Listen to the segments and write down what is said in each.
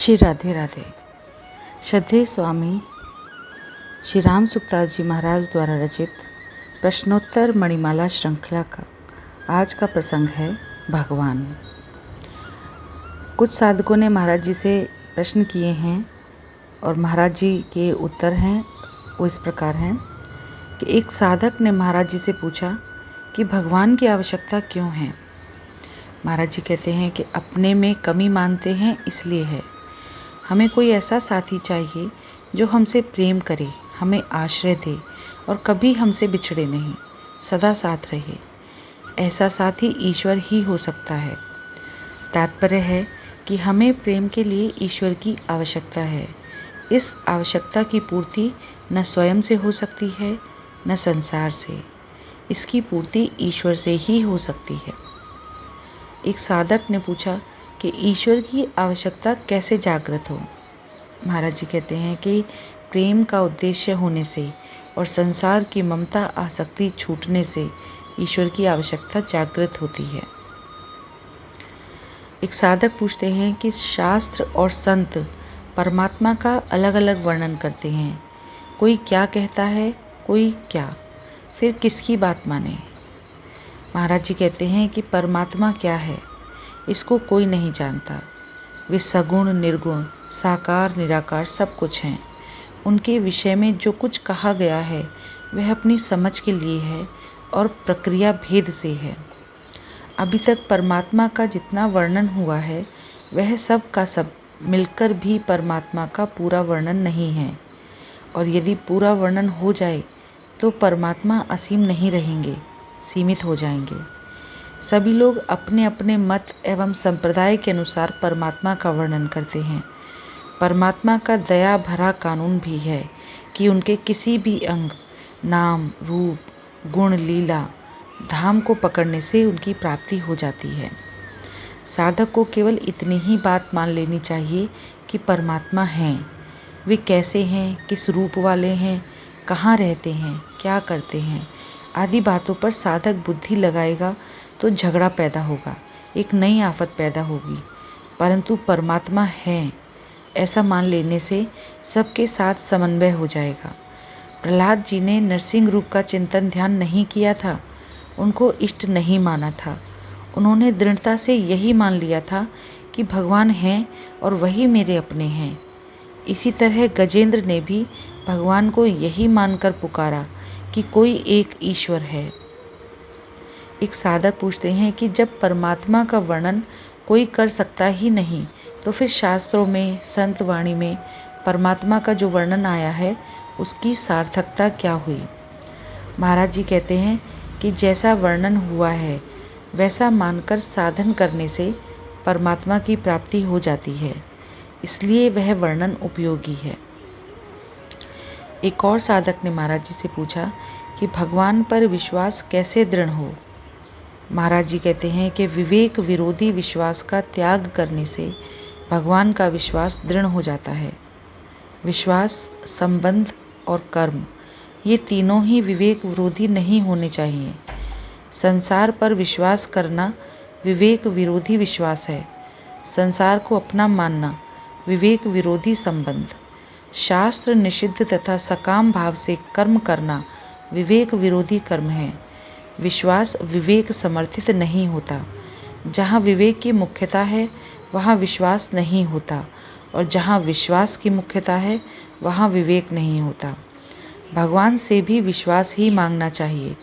श्री राधे राधे। श्रद्धेय स्वामी श्री राम सुखदास जी महाराज द्वारा रचित प्रश्नोत्तर मणिमाला श्रृंखला का आज का प्रसंग है भगवान। कुछ साधकों ने महाराज जी से प्रश्न किए हैं और महाराज जी के उत्तर हैं वो इस प्रकार हैं कि एक साधक ने महाराज जी से पूछा कि भगवान की आवश्यकता क्यों है। महाराज जी कहते हैं कि अपने में कमी मानते हैं इसलिए है। हमें कोई ऐसा साथी चाहिए जो हमसे प्रेम करे, हमें आश्रय दे और कभी हमसे बिछड़े नहीं, सदा साथ रहे। ऐसा साथी ईश्वर ही हो सकता है। तात्पर्य है कि हमें प्रेम के लिए ईश्वर की आवश्यकता है। इस आवश्यकता की पूर्ति न स्वयं से हो सकती है न संसार से। इसकी पूर्ति ईश्वर से ही हो सकती है। एक साधक ने पूछा कि ईश्वर की आवश्यकता कैसे जागृत हो। महाराज जी कहते हैं कि प्रेम का उद्देश्य होने से और संसार की ममता आसक्ति छूटने से ईश्वर की आवश्यकता जागृत होती है। एक साधक पूछते हैं कि शास्त्र और संत परमात्मा का अलग अलग वर्णन करते हैं। कोई क्या कहता है, कोई क्या, फिर किसकी बात माने। महाराज जी कहते हैं कि परमात्मा क्या है इसको कोई नहीं जानता। वे सगुण निर्गुण साकार निराकार सब कुछ हैं। उनके विषय में जो कुछ कहा गया है वह अपनी समझ के लिए है और प्रक्रिया भेद से है। अभी तक परमात्मा का जितना वर्णन हुआ है वह सब का सब मिलकर भी परमात्मा का पूरा वर्णन नहीं है। और यदि पूरा वर्णन हो जाए तो परमात्मा असीम नहीं रहेंगे, सीमित हो जाएंगे। सभी लोग अपने अपने मत एवं संप्रदाय के अनुसार परमात्मा का वर्णन करते हैं। परमात्मा का दया भरा कानून भी है कि उनके किसी भी अंग, नाम, रूप, गुण, लीला, धाम को पकड़ने से उनकी प्राप्ति हो जाती है। साधक को केवल इतनी ही बात मान लेनी चाहिए कि परमात्मा हैं। वे कैसे हैं, किस रूप वाले हैं, कहाँ रहते हैं, क्या करते हैं आदि बातों पर साधक बुद्धि लगाएगा तो झगड़ा पैदा होगा, एक नई आफत पैदा होगी। परंतु परमात्मा है ऐसा मान लेने से सबके साथ समन्वय हो जाएगा। प्रहलाद जी ने नरसिंह रूप का चिंतन ध्यान नहीं किया था, उनको इष्ट नहीं माना था। उन्होंने दृढ़ता से यही मान लिया था कि भगवान हैं और वही मेरे अपने हैं। इसी तरह गजेंद्र ने भी भगवान को यही मानकर पुकारा कि कोई एक ईश्वर है। एक साधक पूछते हैं कि जब परमात्मा का वर्णन कोई कर सकता ही नहीं तो फिर शास्त्रों में, संत वाणी में परमात्मा का जो वर्णन आया है उसकी सार्थकता क्या हुई। महाराज जी कहते हैं कि जैसा वर्णन हुआ है वैसा मानकर साधन करने से परमात्मा की प्राप्ति हो जाती है, इसलिए वह वर्णन उपयोगी है। एक और साधक ने महाराज जी से पूछा कि भगवान पर विश्वास कैसे दृढ़ हो। महाराज जी कहते हैं कि विवेक विरोधी विश्वास का त्याग करने से भगवान का विश्वास दृढ़ हो जाता है। विश्वास, संबंध और कर्म ये तीनों ही विवेक विरोधी नहीं होने चाहिए। संसार पर विश्वास करना विवेक विरोधी विश्वास है। संसार को अपना मानना विवेक विरोधी संबंध। शास्त्र निषिद्ध तथा सकाम भाव से कर्म करना विवेक विरोधी कर्म है। विश्वास विवेक समर्थित नहीं होता। जहाँ विवेक की मुख्यता है वहाँ विश्वास नहीं होता और जहाँ विश्वास की मुख्यता है वहाँ विवेक नहीं होता। भगवान से भी विश्वास ही मांगना चाहिए।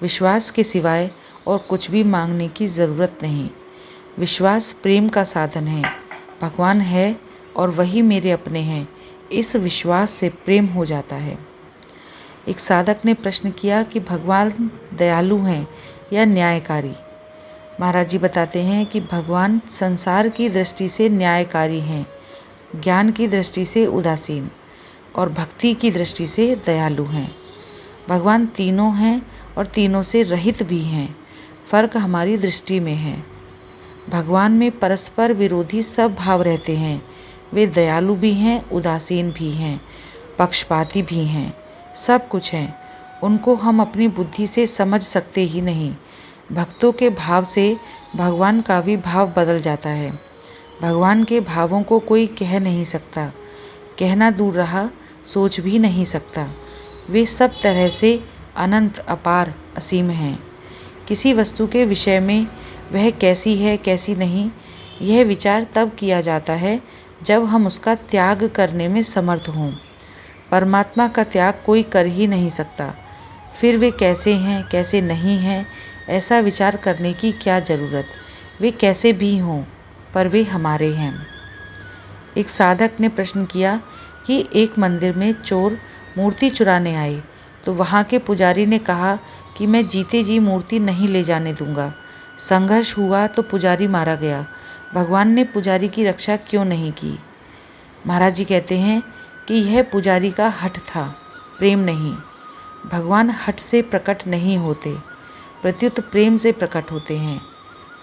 विश्वास के सिवाय और कुछ भी मांगने की ज़रूरत नहीं। विश्वास प्रेम का साधन है। भगवान है और वही मेरे अपने हैं, इस विश्वास से प्रेम हो जाता है। एक साधक ने प्रश्न किया कि भगवान दयालु हैं या न्यायकारी। महाराज जी बताते हैं कि भगवान संसार की दृष्टि से न्यायकारी हैं, ज्ञान की दृष्टि से उदासीन और भक्ति की दृष्टि से दयालु हैं। भगवान तीनों हैं और तीनों से रहित भी हैं, फर्क हमारी दृष्टि में है। भगवान में परस्पर विरोधी सब भाव रहते हैं। वे दयालु भी हैं, उदासीन भी हैं, पक्षपाती भी हैं, सब कुछ हैं। उनको हम अपनी बुद्धि से समझ सकते ही नहीं। भक्तों के भाव से भगवान का भी भाव बदल जाता है। भगवान के भावों को कोई कह नहीं सकता, कहना दूर रहा, सोच भी नहीं सकता। वे सब तरह से अनंत, अपार, असीम हैं। किसी वस्तु के विषय में वह कैसी है, कैसी नहीं, यह विचार तब किया जाता है जब हम उसका त्याग करने में समर्थ हों। परमात्मा का त्याग कोई कर ही नहीं सकता। फिर वे कैसे हैं, कैसे नहीं हैं, ऐसा विचार करने की क्या ज़रूरत। वे कैसे भी हों, पर वे हमारे हैं। एक साधक ने प्रश्न किया कि एक मंदिर में चोर मूर्ति चुराने आए, तो वहाँ के पुजारी ने कहा कि मैं जीते जी मूर्ति नहीं ले जाने दूंगा। संघर्ष हुआ तो पुजारी मारा गया। भगवान ने पुजारी की रक्षा क्यों नहीं की? महाराज जी कहते हैं कि यह पुजारी का हठ था, प्रेम नहीं। भगवान हठ से प्रकट नहीं होते, प्रत्युत प्रेम से प्रकट होते हैं।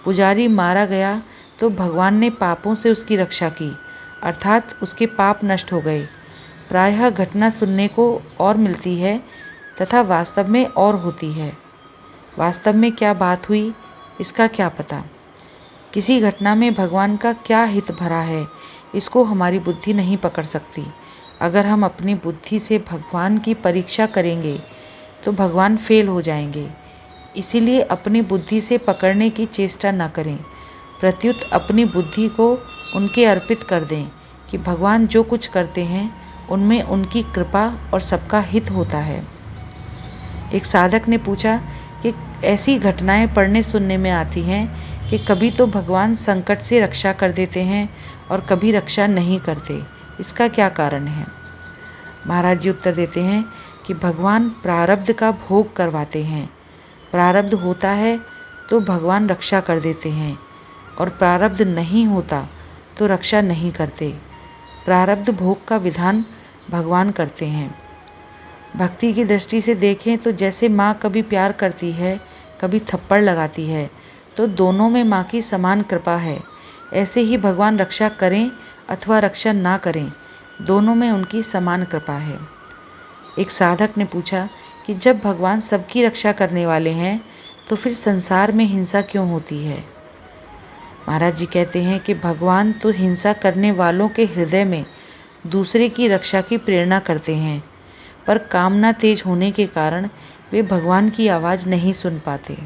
पुजारी मारा गया तो भगवान ने पापों से उसकी रक्षा की, अर्थात उसके पाप नष्ट हो गए। प्रायः घटना सुनने को और मिलती है तथा वास्तव में और होती है। वास्तव में क्या बात हुई, इसका क्या पता। किसी घटना में भगवान का क्या हित भरा है, इसको हमारी बुद्धि नहीं पकड़ सकती। अगर हम अपनी बुद्धि से भगवान की परीक्षा करेंगे तो भगवान फेल हो जाएंगे। इसीलिए अपनी बुद्धि से पकड़ने की चेष्टा न करें, प्रत्युत अपनी बुद्धि को उनके अर्पित कर दें कि भगवान जो कुछ करते हैं उनमें उनकी कृपा और सबका हित होता है। एक साधक ने पूछा कि ऐसी घटनाएं पढ़ने सुनने में आती हैं कि कभी तो भगवान संकट से रक्षा कर देते हैं और कभी रक्षा नहीं करते, इसका क्या कारण है? महाराज जी उत्तर देते हैं कि भगवान प्रारब्ध का भोग करवाते हैं। प्रारब्ध होता है तो भगवान रक्षा कर देते हैं, और प्रारब्ध नहीं होता तो रक्षा नहीं करते। प्रारब्ध भोग का विधान भगवान करते हैं। भक्ति की दृष्टि से देखें तो जैसे माँ कभी प्यार करती है, कभी थप्पड़ लगाती है, तो दोनों में माँ की समान कृपा है। ऐसे ही भगवान रक्षा करें अथवा रक्षा ना करें, दोनों में उनकी समान कृपा है। एक साधक ने पूछा कि जब भगवान सबकी रक्षा करने वाले हैं तो फिर संसार में हिंसा क्यों होती है? महाराज जी कहते हैं कि भगवान तो हिंसा करने वालों के हृदय में दूसरे की रक्षा की प्रेरणा करते हैं, पर कामना तेज होने के कारण वे भगवान की आवाज़ नहीं सुन पाते।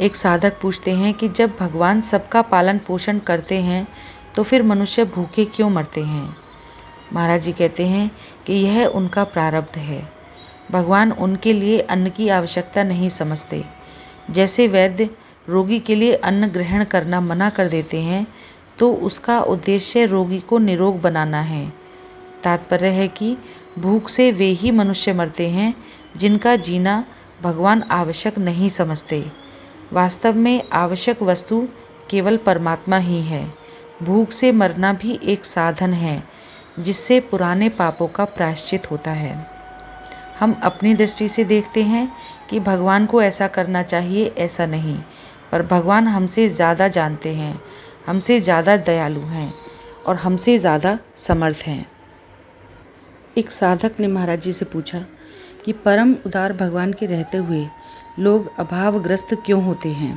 एक साधक पूछते हैं कि जब भगवान सबका पालन पोषण करते हैं तो फिर मनुष्य भूखे क्यों मरते हैं? महाराज जी कहते हैं कि यह उनका प्रारब्ध है। भगवान उनके लिए अन्न की आवश्यकता नहीं समझते। जैसे वैद्य रोगी के लिए अन्न ग्रहण करना मना कर देते हैं, तो उसका उद्देश्य रोगी को निरोग बनाना है। तात्पर्य है कि भूख से वे ही मनुष्य मरते हैं जिनका जीना भगवान आवश्यक नहीं समझते। वास्तव में आवश्यक वस्तु केवल परमात्मा ही है। भूख से मरना भी एक साधन है जिससे पुराने पापों का प्रायश्चित होता है। हम अपनी दृष्टि से देखते हैं कि भगवान को ऐसा करना चाहिए, ऐसा नहीं, पर भगवान हमसे ज़्यादा जानते हैं, हमसे ज़्यादा दयालु हैं और हमसे ज़्यादा समर्थ हैं। एक साधक ने महाराज जी से पूछा कि परम उदार भगवान के रहते हुए लोग अभावग्रस्त क्यों होते हैं?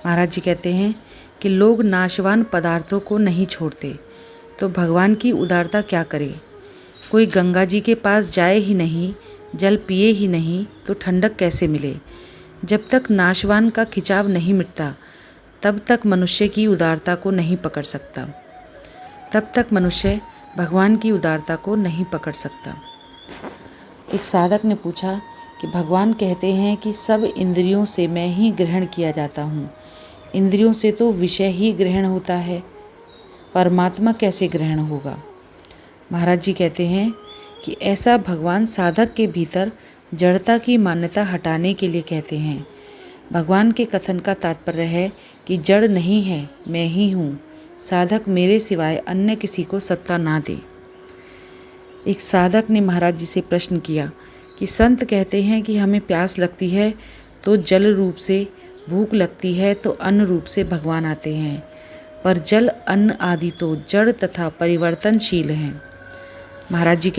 महाराज जी कहते हैं कि लोग नाशवान पदार्थों को नहीं छोड़ते, तो भगवान की उदारता क्या करे? कोई गंगा जी के पास जाए ही नहीं, जल पिए ही नहीं, तो ठंडक कैसे मिले? जब तक नाशवान का खिंचाव नहीं मिटता, तब तक मनुष्य की उदारता को नहीं पकड़ सकता। तब तक मनुष्य भगवान की उदारता को नहीं पकड़ सकता। एक साधक ने पूछा कि भगवान कहते हैं कि सब इंद्रियों से मैं ही ग्रहण किया जाता हूँ। इंद्रियों से तो विषय ही ग्रहण होता है, परमात्मा कैसे ग्रहण होगा? महाराज जी कहते हैं कि ऐसा भगवान साधक के भीतर जड़ता की मान्यता हटाने के लिए कहते हैं। भगवान के कथन का तात्पर्य है कि जड़ नहीं है, मैं ही हूँ। साधक मेरे सिवाय अन्य किसी को सत्ता ना दे। एक साधक ने महाराज जी से प्रश्न किया कि संत कहते हैं कि हमें प्यास लगती है तो जल रूप से, भूख लगती है तो अन्न रूप से भगवान आते हैं, पर जल, अन्न आदि तो जड़ तथा परिवर्तनशील हैं। महाराज जी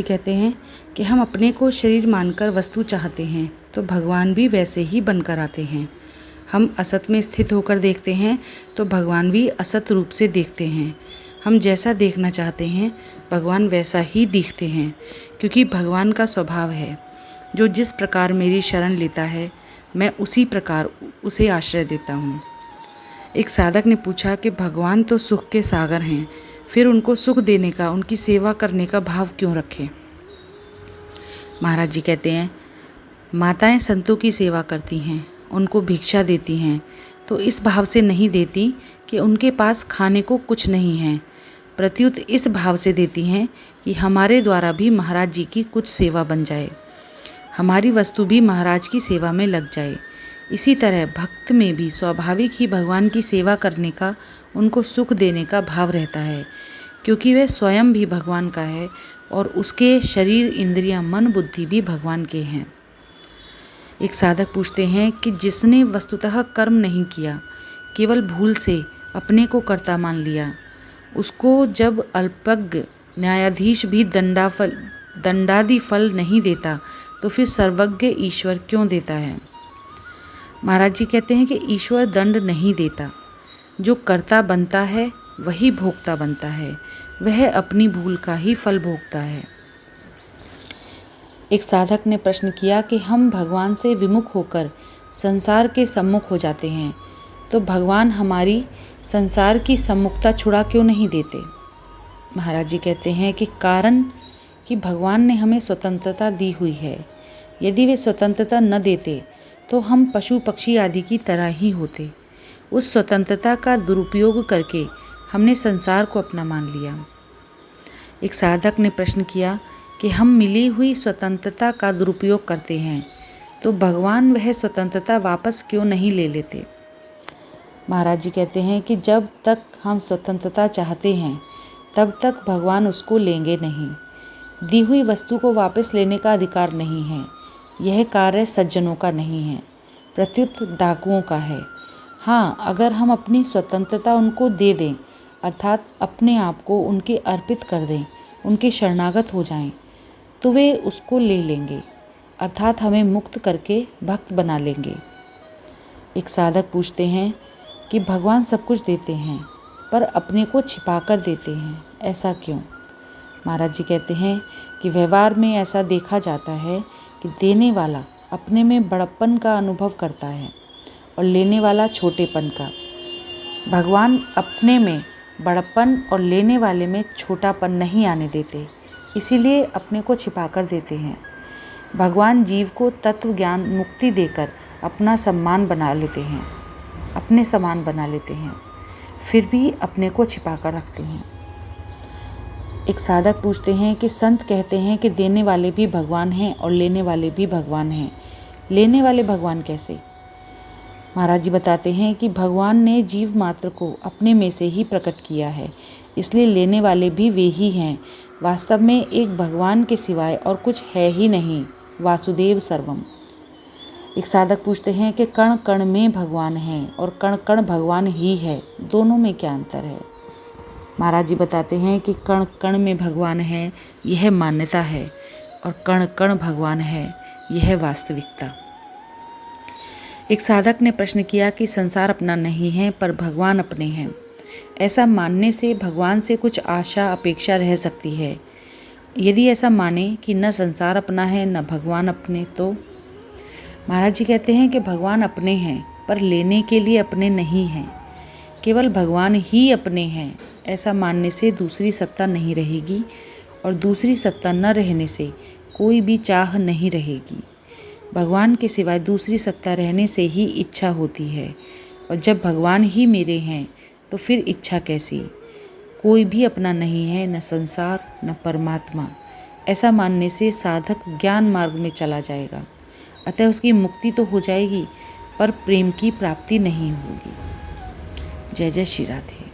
कहते हैं कि हम अपने को शरीर मानकर वस्तु चाहते हैं तो भगवान भी वैसे ही बनकर आते हैं। हम असत में स्थित होकर देखते हैं तो भगवान भी असत रूप से देखते हैं। हम जैसा देखना चाहते हैं भगवान वैसा ही दिखते हैं, क्योंकि भगवान का स्वभाव है, जो जिस प्रकार मेरी शरण लेता है मैं उसी प्रकार उसे आश्रय देता हूँ। एक साधक ने पूछा कि भगवान तो सुख के सागर हैं, फिर उनको सुख देने का, उनकी सेवा करने का भाव क्यों रखें। महाराज जी कहते हैं, माताएं संतों की सेवा करती हैं, उनको भिक्षा देती हैं, तो इस भाव से नहीं देती कि उनके पास खाने को कुछ नहीं है, प्रत्युत इस भाव से देती हैं कि हमारे द्वारा भी महाराज जी की कुछ सेवा बन जाए, हमारी वस्तु भी महाराज की सेवा में लग जाए। इसी तरह भक्त में भी स्वाभाविक ही भगवान की सेवा करने का, उनको सुख देने का भाव रहता है, क्योंकि वह स्वयं भी भगवान का है और उसके शरीर, इंद्रियां, मन, बुद्धि भी भगवान के हैं। एक साधक पूछते हैं कि जिसने वस्तुतः कर्म नहीं किया, केवल भूल से अपने को कर्ता मान लिया, उसको जब अल्पज्ञ न्यायाधीश भी दंडादि फल नहीं देता, तो फिर सर्वज्ञ ईश्वर क्यों देता है। महाराज जी कहते हैं कि ईश्वर दंड नहीं देता, जो कर्ता बनता है वही भोक्ता बनता है, वह अपनी भूल का ही फल भोगता है। एक साधक ने प्रश्न किया कि हम भगवान से विमुख होकर संसार के सम्मुख हो जाते हैं, तो भगवान हमारी संसार की सम्मुखता छुड़ा क्यों नहीं देते। महाराज जी कहते हैं कि कारण कि भगवान ने हमें स्वतंत्रता दी हुई है, यदि वे स्वतंत्रता न देते तो हम पशु पक्षी आदि की तरह ही होते। उस स्वतंत्रता का दुरुपयोग करके हमने संसार को अपना मान लिया। एक साधक ने प्रश्न किया कि हम मिली हुई स्वतंत्रता का दुरुपयोग करते हैं, तो भगवान वह स्वतंत्रता वापस क्यों नहीं ले लेते। महाराज जी कहते हैं कि जब तक हम स्वतंत्रता चाहते हैं तब तक भगवान उसको लेंगे नहीं। दी हुई वस्तु को वापस लेने का अधिकार नहीं है, यह कार्य सज्जनों का नहीं है, प्रत्युत डाकुओं का है। हाँ, अगर हम अपनी स्वतंत्रता उनको दे दें, अर्थात अपने आप को उनके अर्पित कर दें, उनके शरणागत हो जाएं, तो वे उसको ले लेंगे, अर्थात हमें मुक्त करके भक्त बना लेंगे। एक साधक पूछते हैं कि भगवान सब कुछ देते हैं पर अपने को छिपा कर देते हैं, ऐसा क्यों। महाराज जी कहते हैं कि व्यवहार में ऐसा देखा जाता है कि देने वाला अपने में बड़प्पन का अनुभव करता है और लेने वाला छोटेपन का। भगवान अपने में बड़प्पन और लेने वाले में छोटापन नहीं आने देते, इसीलिए अपने को छिपा कर देते हैं। भगवान जीव को तत्व ज्ञान मुक्ति देकर अपना सम्मान बना लेते हैं, अपने समान बना लेते हैं, फिर भी अपने को छिपा कर रखते हैं। एक साधक पूछते हैं कि संत कहते हैं कि देने वाले भी भगवान हैं और लेने वाले भी भगवान हैं, लेने वाले भगवान कैसे। महाराज जी बताते हैं कि भगवान ने जीव मात्र को अपने में से ही प्रकट किया है, इसलिए लेने वाले भी वे ही हैं। वास्तव में एक भगवान के सिवाय और कुछ है ही नहीं, वासुदेव सर्वम। एक साधक पूछते हैं कि कण कण में भगवान है और कण कण भगवान ही है, दोनों में क्या अंतर है। महाराज जी बताते हैं कि कण कण में भगवान है यह मान्यता है और कण कण भगवान है यह वास्तविकता। एक साधक ने प्रश्न किया कि संसार अपना नहीं है पर भगवान अपने हैं, ऐसा मानने से भगवान से कुछ आशा अपेक्षा रह सकती है। यदि ऐसा माने कि न संसार अपना है न भगवान अपने, तो महाराज जी कहते हैं कि भगवान अपने हैं पर लेने के लिए अपने नहीं हैं, केवल भगवान ही अपने हैं। ऐसा मानने से दूसरी सत्ता नहीं रहेगी और दूसरी सत्ता न रहने से कोई भी चाह नहीं रहेगी। भगवान के सिवाय दूसरी सत्ता रहने से ही इच्छा होती है, और जब भगवान ही मेरे हैं तो फिर इच्छा कैसी। कोई भी अपना नहीं है, न संसार न परमात्मा। ऐसा मानने से साधक ज्ञान मार्ग में चला जाएगा, अतः उसकी मुक्ति तो हो जाएगी पर प्रेम की प्राप्ति नहीं होगी। जय जय श्री राधे।